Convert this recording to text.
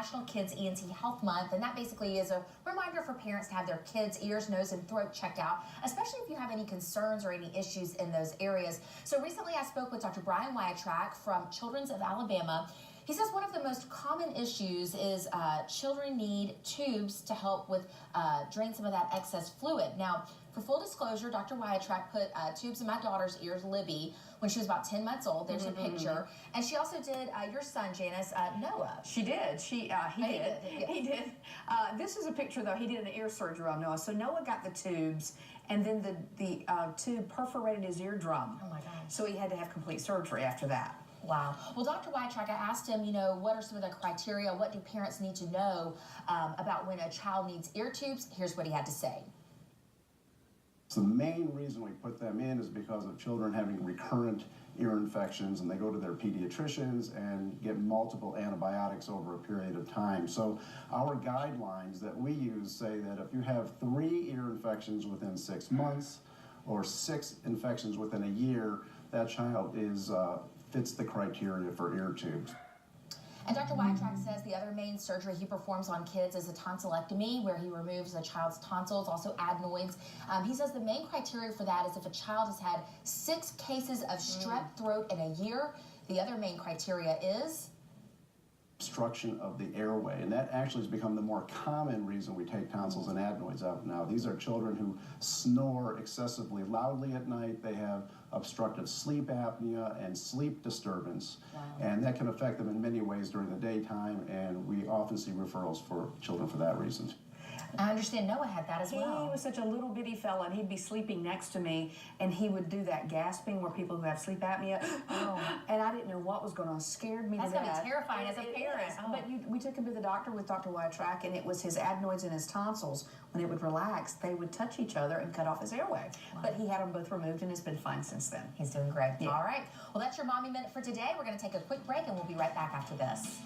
National Kids ENT Health Month, and that basically is a reminder for parents to have their kids' ears, nose, and throat checked out, especially if you have any concerns or any issues in those areas. So recently I spoke with Dr. Wiatrak from Children's of Alabama. He says one of the most common issues is children need tubes to help with drain some of that excess fluid. Now, for full disclosure, Dr. Wiatrak put tubes in my daughter's ears, Libby, when she was about 10 months old. There's a picture. And she also did your son, Janice, Noah. She did. He did. He did. This is a picture, though. He did an ear surgery on Noah. So Noah got the tubes, and then the tube perforated his eardrum. Oh, my gosh. So he had to have complete surgery after that. Wow. Well, Dr. Wiatrak, I asked him, what are some of the criteria? What do parents need to know about when a child needs ear tubes? Here's what he had to say. So the main reason we put them in is because of children having recurrent ear infections, and they go to their pediatricians and get multiple antibiotics over a period of time. So our guidelines that we use say that if you have 3 ear infections within 6 months or 6 infections within a year, that child fits the criteria for ear tubes. And Dr. Wiatrak says the other main surgery he performs on kids is a tonsillectomy, where he removes a child's tonsils, also adenoids. He says the main criteria for that is if a child has had 6 cases of strep throat in a year. The other main criteria is obstruction of the airway, and that actually has become the more common reason we take tonsils and adenoids out now. These are children who snore excessively loudly at night. They have obstructive sleep apnea and sleep disturbance. Wow. And that can affect them in many ways during the daytime, and we often see referrals for children for that reason. I understand Noah had that as well. He was such a little bitty fella, and he'd be sleeping next to me, and he would do that gasping where people who have sleep apnea, and I didn't know what was going on. It scared me to death. That's going to be terrifying as a parent. But we took him to the doctor with Dr. Wiatrak, and it was his adenoids and his tonsils. When it would relax, they would touch each other and cut off his airway. Wow. But he had them both removed, and it's been fine since then. He's doing great. Yeah. All right. Well, that's your Mommy Minute for today. We're going to take a quick break, and we'll be right back after this.